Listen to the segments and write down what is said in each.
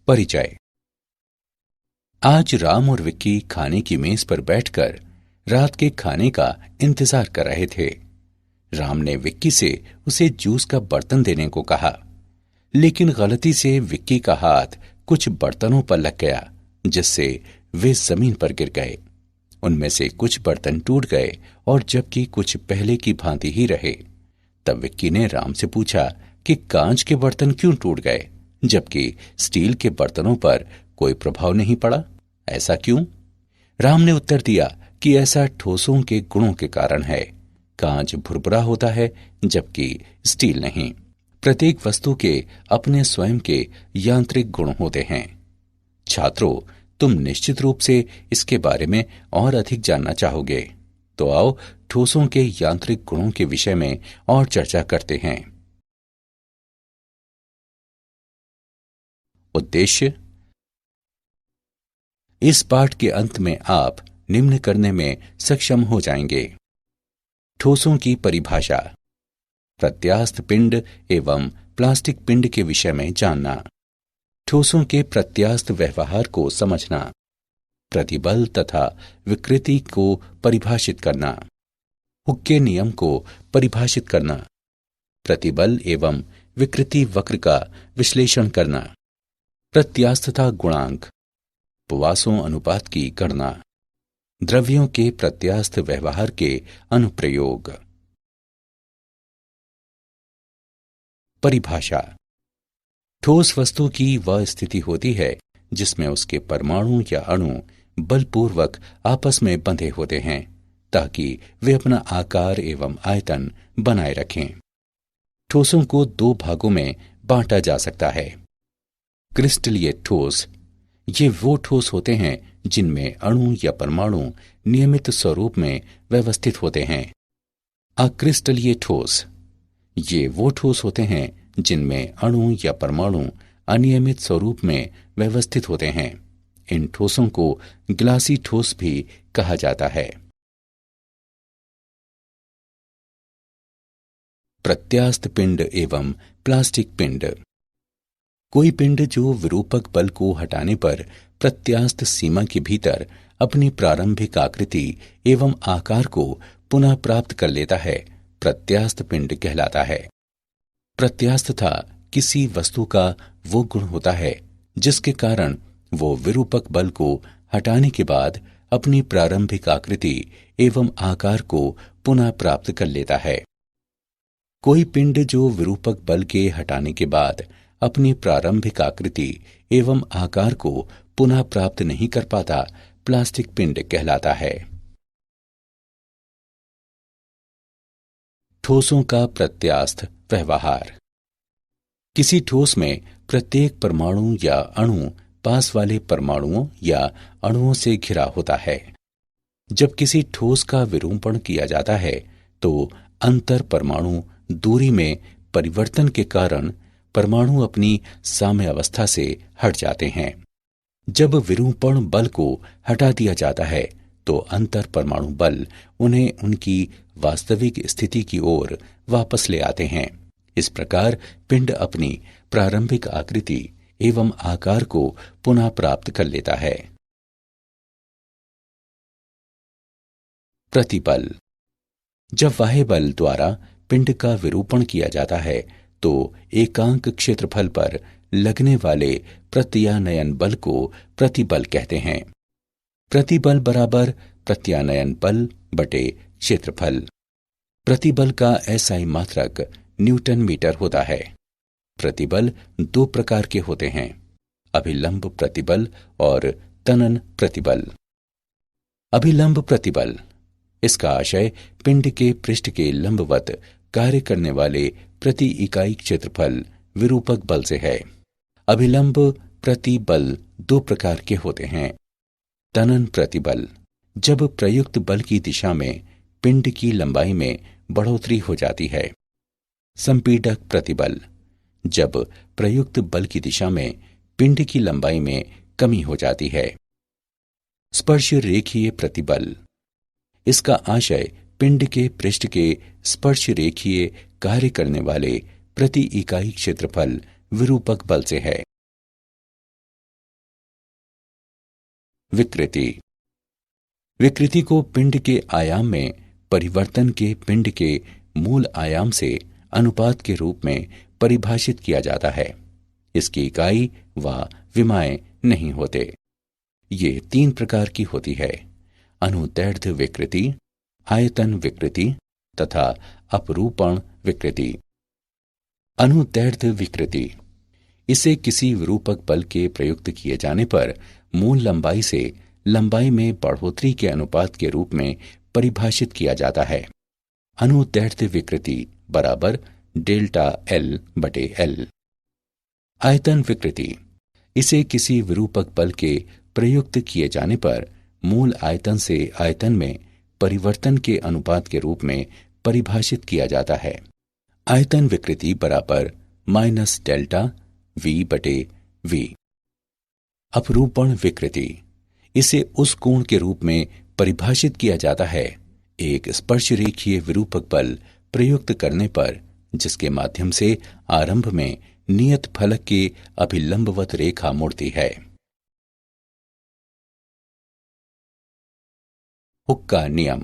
परिचय। आज राम और विक्की खाने की मेज पर बैठकर रात के खाने का इंतजार कर रहे थे। राम ने विक्की से उसे जूस का बर्तन देने को कहा, लेकिन गलती से विक्की का हाथ कुछ बर्तनों पर लग गया, जिससे वे जमीन पर गिर गए। उनमें से कुछ बर्तन टूट गए और जबकि कुछ पहले की भांति ही रहे। तब विक्की ने राम से पूछा कि कांच के बर्तन क्यों टूट गए, जबकि स्टील के बर्तनों पर कोई प्रभाव नहीं पड़ा? ऐसा क्यों? राम ने उत्तर दिया कि ऐसा ठोसों के गुणों के कारण है। कांच भुरभुरा होता है, जबकि स्टील नहीं। प्रत्येक वस्तु के अपने स्वयं के यांत्रिक गुण होते हैं। छात्रों, तुम निश्चित रूप से इसके बारे में और अधिक जानना चाहोगे, तो आओ ठोसों के यांत्रिक गुणों के विषय में और चर्चा करते हैं। उद्देश्य। इस पाठ के अंत में आप निम्न करने में सक्षम हो जाएंगे। ठोसों की परिभाषा, प्रत्यास्थ पिंड एवं प्लास्टिक पिंड के विषय में जानना, ठोसों के प्रत्यास्थ व्यवहार को समझना, प्रतिबल तथा विकृति को परिभाषित करना, हुक के नियम को परिभाषित करना, प्रतिबल एवं विकृति वक्र का विश्लेषण करना, प्रत्यास्थता गुणांक, पोआसों अनुपात की गणना, द्रव्यों के प्रत्यास्थ व्यवहार के अनुप्रयोग। परिभाषा। ठोस वस्तु की वह स्थिति होती है जिसमें उसके परमाणु या अणु बलपूर्वक आपस में बंधे होते हैं ताकि वे अपना आकार एवं आयतन बनाए रखें। ठोसों को दो भागों में बांटा जा सकता है। क्रिस्टलीय ठोस, ये वो ठोस होते हैं जिनमें अणु या परमाणु नियमित स्वरूप में व्यवस्थित होते हैं। अक्रिस्टलीय ठोस, ये वो ठोस होते हैं जिनमें अणु या परमाणु अनियमित स्वरूप में व्यवस्थित होते हैं। इन ठोसों को ग्लासी ठोस भी कहा जाता है। प्रत्यास्थ पिंड एवं प्लास्टिक पिंड। कोई पिंड जो विरूपक बल को हटाने पर प्रत्यास्थ सीमा के भीतर अपनी प्रारंभिक आकृति एवं आकार को पुनः प्राप्त कर लेता है, प्रत्यास्थ पिंड कहलाता है। प्रत्यास्थता किसी वस्तु का वो गुण होता है जिसके कारण वो विरूपक बल को हटाने के बाद अपनी प्रारंभिक आकृति एवं आकार को पुनः प्राप्त कर लेता है। कोई पिंड जो विरूपक बल के हटाने के बाद अपनी प्रारंभिक आकृति एवं आकार को पुनः प्राप्त नहीं कर पाता, प्लास्टिक पिंड कहलाता है। ठोसों का प्रत्यास्थ व्यवहार। किसी ठोस में प्रत्येक परमाणु या अणु पास वाले परमाणुओं या अणुओं से घिरा होता है। जब किसी ठोस का विरूपण किया जाता है तो अंतर परमाणु दूरी में परिवर्तन के कारण परमाणु अपनी साम्यावस्था से हट जाते हैं। जब विरूपण बल को हटा दिया जाता है तो अंतर परमाणु बल उन्हें उनकी वास्तविक स्थिति की ओर वापस ले आते हैं। इस प्रकार पिंड अपनी प्रारंभिक आकृति एवं आकार को पुनः प्राप्त कर लेता है। प्रतिबल। जब बाह्य बल द्वारा पिंड का विरूपण किया जाता है तो एकांक क्षेत्रफल पर लगने वाले प्रत्यानयन बल को प्रतिबल कहते हैं। प्रतिबल बराबर प्रत्यानयन बल बटे क्षेत्रफल। प्रतिबल का एसआई मात्रक न्यूटन मीटर होता है। प्रतिबल दो प्रकार के होते हैं, अभिलंब प्रतिबल और तनन प्रतिबल। अभिलंब प्रतिबल, इसका आशय पिंड के पृष्ठ के लंबवत कार्य करने वाले प्रति इकाई क्षेत्रफल विरूपक बल से है। अभिलंब प्रतिबल दो प्रकार के होते हैं। तनन प्रतिबल, जब प्रयुक्त बल की दिशा में पिंड की लंबाई में बढ़ोतरी हो जाती है। संपीडक प्रतिबल, जब प्रयुक्त बल की दिशा में पिंड की लंबाई में कमी हो जाती है। स्पर्श रेखीय प्रतिबल, इसका आशय पिंड के पृष्ठ के स्पर्श रेखीय कार्य करने वाले प्रति इकाई क्षेत्रफल विरूपक बल से है। विकृति। विकृति को पिंड के आयाम में परिवर्तन के पिंड के मूल आयाम से अनुपात के रूप में परिभाषित किया जाता है। इसकी इकाई व विमाएं नहीं होते। ये 3 प्रकार की होती है: अनुदैर्ध्य विकृति, आयतन विकृति तथा अपरूपण विकृति। अनुदैर्ध्य विकृति, इसे किसी विरूपक बल के प्रयुक्त किए जाने पर मूल लंबाई से लंबाई में बढ़ोतरी के अनुपात के रूप में परिभाषित किया जाता है। अनुदैर्ध्य विकृति बराबर डेल्टा एल बटे एल। आयतन विकृति, इसे किसी विरूपक बल के प्रयुक्त किए जाने पर मूल आयतन से आयतन में परिवर्तन के अनुपात के रूप में परिभाषित किया जाता है। आयतन विकृति बराबर माइनस डेल्टा वी बटे वी। अपरूपण विकृति, इसे उस कोण के रूप में परिभाषित किया जाता है एक स्पर्शरेखीय विरूपक बल प्रयुक्त करने पर जिसके माध्यम से आरंभ में नियत फलक के अभिलंबवत रेखा मुड़ती है। हुक्का नियम।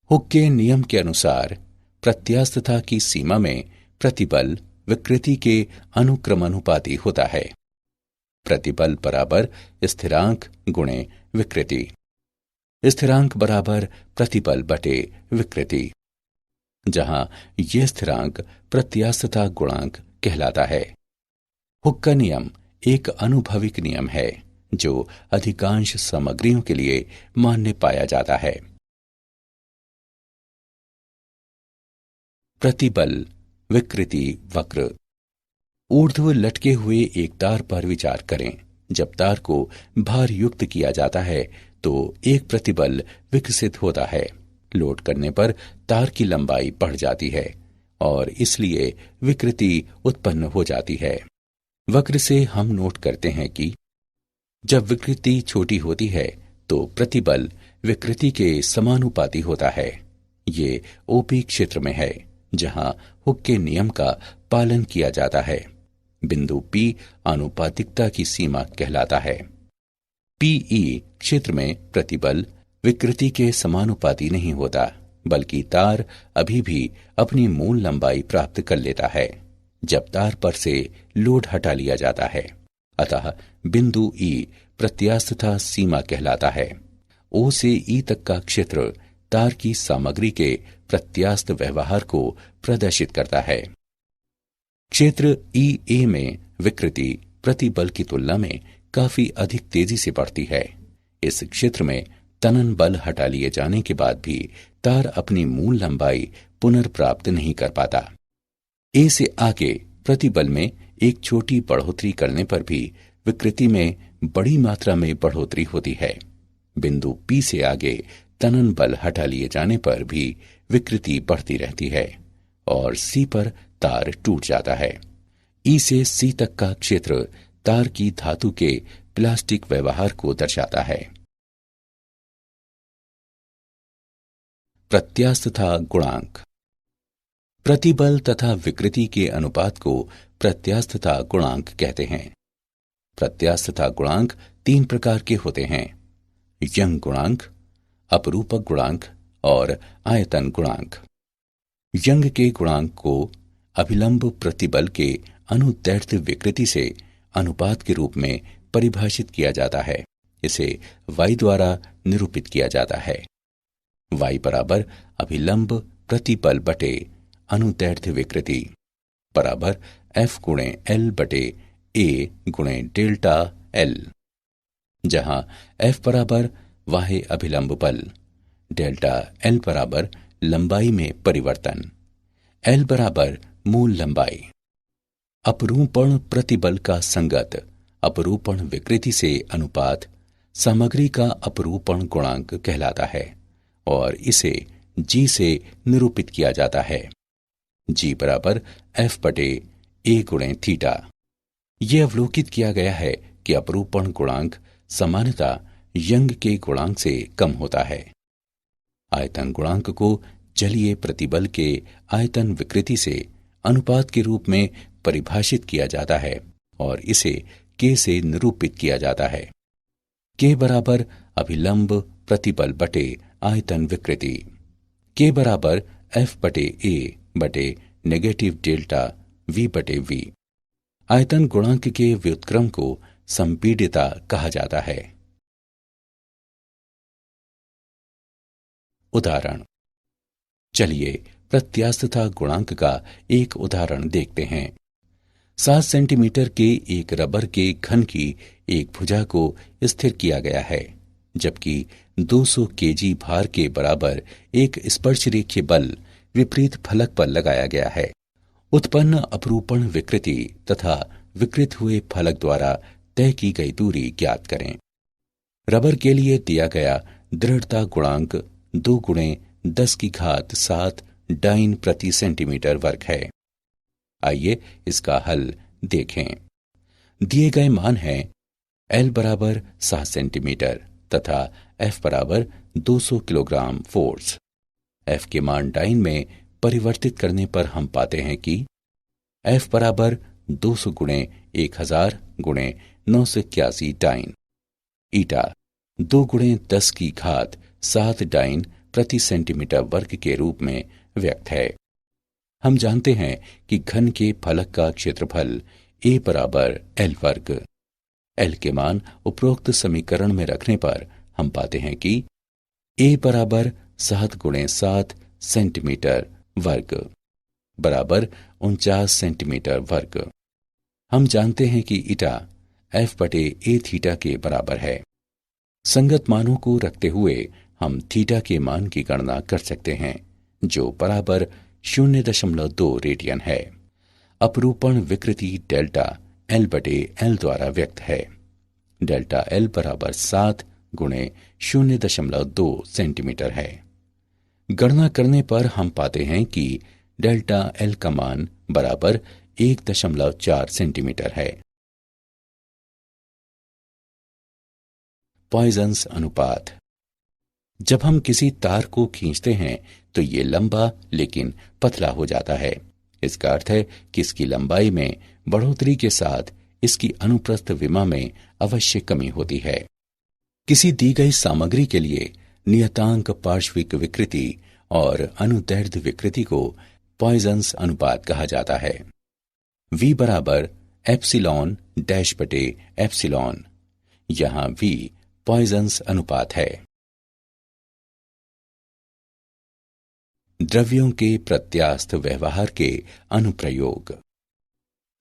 हुक के नियम के अनुसार प्रत्यास्थता की सीमा में प्रतिबल विकृति के अनुक्रमानुपाती होता है। प्रतिबल बराबर स्थिरांक गुणे विकृति। स्थिरांक बराबर प्रतिबल बटे विकृति, जहां यह स्थिरांक प्रत्यास्थता गुणांक कहलाता है। हुक का नियम एक अनुभविक नियम है जो अधिकांश सामग्रियों के लिए मान्य पाया जाता है। प्रतिबल विकृति वक्र। ऊर्ध्व लटके हुए एक तार पर विचार करें। जब तार को भार युक्त किया जाता है तो एक प्रतिबल विकसित होता है। लोड करने पर तार की लंबाई बढ़ जाती है और इसलिए विकृति उत्पन्न हो जाती है। वक्र से हम नोट करते हैं कि जब विकृति छोटी होती है तो प्रतिबल विकृति के समानुपाती होता है। ये ओपी क्षेत्र में है जहां हुक के नियम का पालन किया जाता है। बिंदु P आनुपातिकता की सीमा कहलाता है। PE क्षेत्र में प्रतिबल विकृति के समानुपाती नहीं होता, बल्कि तार अभी भी अपनी मूल लंबाई प्राप्त कर लेता है जब तार पर से लोड हटा लिया जाता है। अतः बिंदु E प्रत्यास्थता सीमा कहलाता है। O से E तक का क्षेत्र तार की सामग्री के प्रत्यास्थ व्यवहार को प्रदर्शित करता है। क्षेत्र EA में विकृति प्रतिबल की तुलना में काफी अधिक तेजी से बढ़ती है। इस क्षेत्र में तनन बल हटा लिए जाने के बाद भी तार अपनी मूल लंबाई पुनर्प्राप्त नहीं कर पाता। A से आगे प्रतिबल में एक छोटी बढ़ोतरी करने पर भी विकृति में बड़ी मात्रा में बढ़ोतरी होती है। बिंदु P से आगे तनन बल हटा लिए जाने पर भी विकृति बढ़ती रहती है और C पर तार टूट जाता है। E से C तक का क्षेत्र तार की धातु के प्लास्टिक व्यवहार को दर्शाता है। प्रत्यास्थता गुणांक। प्रतिबल तथा विकृति के अनुपात को प्रत्यास्थता गुणांक कहते हैं। प्रत्यास्थता गुणांक 3 प्रकार के होते हैं: यंग गुणांक, अपरूपक गुणांक और आयतन गुणांक। यंग के गुणांक को अभिलंब प्रतिबल के अनुदैर्ध्य विकृति से अनुपात के रूप में परिभाषित किया जाता है। इसे y द्वारा निरूपित किया जाता है। y बराबर अभिलंब प्रतिबल बटे अनुदैर्ध्य विकृति बराबर F गुणे L बटे A गुणे डेल्टा L, जहां F बराबर वाह्य अभिलंब बल, डेल्टा L बराबर लंबाई में परिवर्तन, L बराबर मूल लंबाई। अपरूपण प्रतिबल का संगत अपरूपण विकृति से अनुपात सामग्री का अपरूपण गुणांक कहलाता है और इसे G से निरूपित किया जाता है। G बराबर F बटे A गुणे थीटा। यह अवलोकित किया गया है कि अपरूपण गुणांक सामान्यतः यंग के गुणांक से कम होता है। आयतन गुणांक को जलीय प्रतिबल के आयतन विकृति से अनुपात के रूप में परिभाषित किया जाता है और इसे K से निरूपित किया जाता है। के बराबर अभिलंब प्रतिबल बटे आयतन विकृति। के बराबर एफ बटे ए बटे नेगेटिव डेल्टा वी बटे वी। आयतन गुणांक के व्युत्क्रम को संपीड्यता कहा जाता है। उदाहरण, चलिए प्रत्यास्थता गुणांक का एक उदाहरण देखते हैं। 7 सेंटीमीटर के एक रबर के घन की एक भुजा को स्थिर किया गया है, जबकि 200 केजी भार के बराबर एक स्पर्शरेखीय बल विपरीत फलक पर लगाया गया है। उत्पन्न अपरूपण विकृति तथा विकृत हुए फलक द्वारा तय की गई दूरी ज्ञात करें। रबर के लिए दिया गया दृढ़ता गुणांक 2 गुणे 10 की घात 7 डाइन प्रति सेंटीमीटर वर्ग है। आइए इसका हल देखें। दिए गए मान हैं एल बराबर 7 सेंटीमीटर तथा एफ बराबर 200 किलोग्राम फोर्स। एफ के मान डाइन में परिवर्तित करने पर हम पाते हैं कि एफ बराबर 200 गुणे 1000 गुणे 981 डाइन, ईटा 2 गुणे 10 की घात 7 डाइन प्रति सेंटीमीटर वर्ग के रूप में व्यक्त है। हम जानते हैं कि घन के फलक का क्षेत्रफल ए बराबर एल वर्ग। एल के मान उपरोक्त समीकरण में रखने पर हम पाते हैं कि ए बराबर 7 गुणे 7 सेंटीमीटर वर्ग बराबर 49 सेंटीमीटर वर्ग। हम जानते हैं कि ईटा एफ बटे ए थीटा के बराबर है। संगत मानों को रखते हुए हम थीटा के मान की गणना कर सकते हैं, जो बराबर 0.2 रेडियन है। अपरूपण विकृति डेल्टा एल बटे एल द्वारा व्यक्त है। डेल्टा एल बराबर 7 गुणे 0.2 सेंटीमीटर है। गणना करने पर हम पाते हैं कि डेल्टा एल का मान बराबर 1.4 सेंटीमीटर है। पॉइजन्स अनुपात। जब हम किसी तार को खींचते हैं तो ये लंबा लेकिन पतला हो जाता है। इसका अर्थ है कि इसकी लंबाई में बढ़ोतरी के साथ इसकी अनुप्रस्थ विमा में अवश्य कमी होती है। किसी दी गई सामग्री के लिए नियतांक पार्श्विक विकृति और अनुदैर्ध्य विकृति को पॉइजन्स अनुपात कहा जाता है। V बराबर एप्सिलॉन डैश बटे एप्सिलॉन। यहां V पॉइजन्स अनुपात है। द्रव्यों के प्रत्यास्थ व्यवहार के अनुप्रयोग।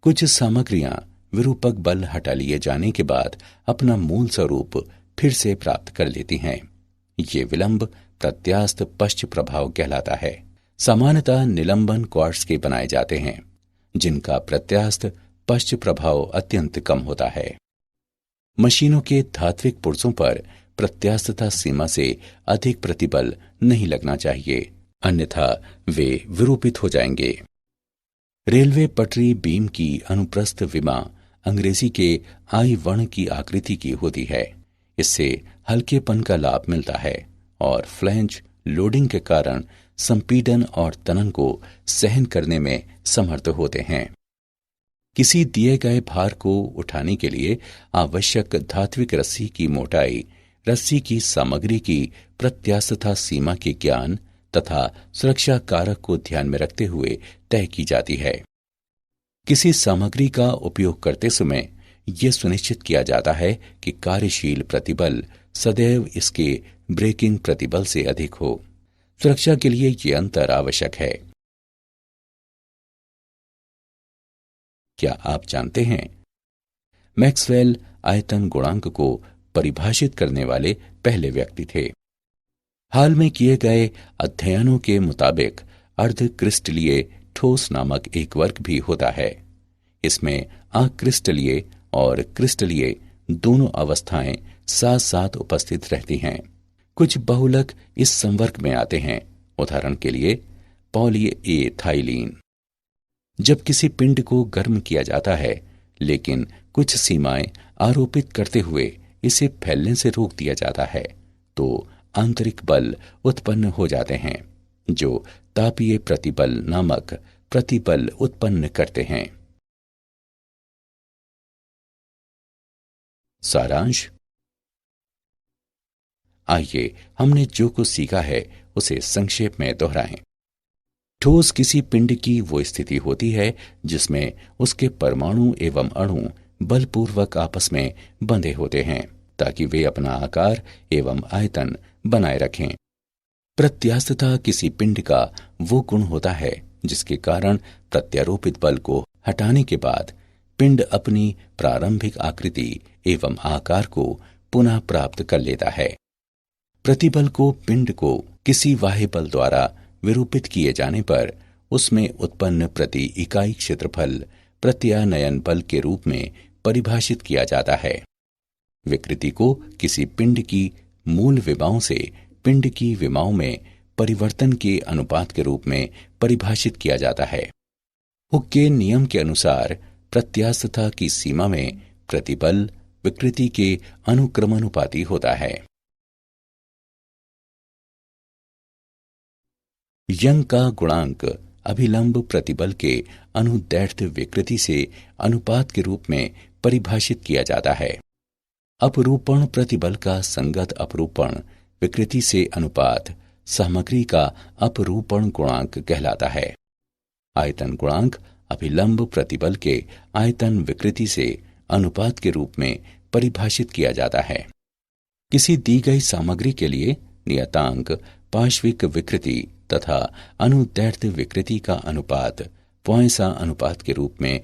कुछ सामग्रियां विरूपक बल हटा लिए जाने के बाद अपना मूल स्वरूप फिर से प्राप्त कर लेती हैं। ये विलंब प्रत्यास्थ पश्च प्रभाव कहलाता है। सामान्यतः निलंबन क्वार्ट्ज के बनाए जाते हैं, जिनका प्रत्यास्थ पश्च प्रभाव अत्यंत कम होता है। मशीनों के धात्विक पुर्जों पर प्रत्यास्थता सीमा से अधिक प्रतिबल नहीं लगना चाहिए, अन्यथा वे विरूपित हो जाएंगे। रेलवे पटरी बीम की अनुप्रस्थ विमा अंग्रेजी के आई वर्ण की आकृति की होती है। इससे हल्केपन का लाभ मिलता है और फ्लैंज लोडिंग के कारण संपीडन और तनन को सहन करने में समर्थ होते हैं। किसी दिए गए भार को उठाने के लिए आवश्यक धात्विक रस्सी की मोटाई रस्सी की सामग्री की प्रत्यास्थता सीमा के ज्ञान तथा सुरक्षा कारक को ध्यान में रखते हुए तय की जाती है। किसी सामग्री का उपयोग करते समय यह सुनिश्चित किया जाता है कि कार्यशील प्रतिबल सदैव इसके ब्रेकिंग प्रतिबल से अधिक हो। सुरक्षा के लिए यह अंतर आवश्यक है। क्या आप जानते हैं, मैक्सवेल आयतन गुणांक को परिभाषित करने वाले पहले व्यक्ति थे। हाल में किए गए अध्ययनों के मुताबिक अर्धक्रिस्टलीय ठोस नामक एक वर्ग भी होता है। इसमें अक्रिस्टलीय और क्रिस्टलीय दोनों अवस्थाएं साथ साथ उपस्थित रहती हैं। कुछ बहुलक इस संवर्ग में आते हैं। उदाहरण के लिए पॉलीएथाइलीन। जब किसी पिंड को गर्म किया जाता है, लेकिन कुछ सीमाएं आरोपित करते हुए इसे फैलने से रोक दिया जाता है, तो आंतरिक बल उत्पन्न हो जाते हैं, जो तापीय प्रतिबल नामक प्रतिबल उत्पन्न करते हैं। सारांश। आइए हमने जो कुछ सीखा है उसे संक्षेप में दोहराएं। ठोस किसी पिंड की वो स्थिति होती है जिसमें उसके परमाणु एवं अणु बलपूर्वक आपस में बंधे होते हैं ताकि वे अपना आकार एवं आयतन बनाए रखें। प्रत्यास्थता किसी पिंड का वो गुण होता है जिसके कारण प्रत्यारोपित बल को हटाने के बाद पिंड अपनी प्रारंभिक आकृति एवं आकार को पुनः प्राप्त कर लेता है। प्रतिबल को पिंड को किसी बाह्य बल द्वारा विरूपित किए जाने पर उसमें उत्पन्न प्रति इकाई क्षेत्रफल प्रत्यानयन बल के रूप में परिभाषित किया जाता है। विकृति को किसी पिंड की मूल विमाओं से पिंड की विमाओं में परिवर्तन के अनुपात के रूप में परिभाषित किया जाता है। हुक के नियम के अनुसार प्रत्यास्थता की सीमा में प्रतिबल विकृति के अनुक्रमानुपाती होता है। यंग का गुणांक अभिलंब प्रतिबल के अनुदैर्ध्य विकृति से अनुपात के रूप में परिभाषित किया जाता है। अपरूपण प्रतिबल का संगत अपरूपण विकृति से अनुपात सामग्री का अपरूपण गुणांक कहलाता है। आयतन गुणांक अभिलंब प्रतिबल के आयतन विकृति से अनुपात के रूप में परिभाषित किया जाता है। किसी दी गई सामग्री के लिए नियतांक पार्श्विक विकृति तथा अनुदैर्ध्य विकृति का अनुपात पॉइंसा अनुपात के रूप में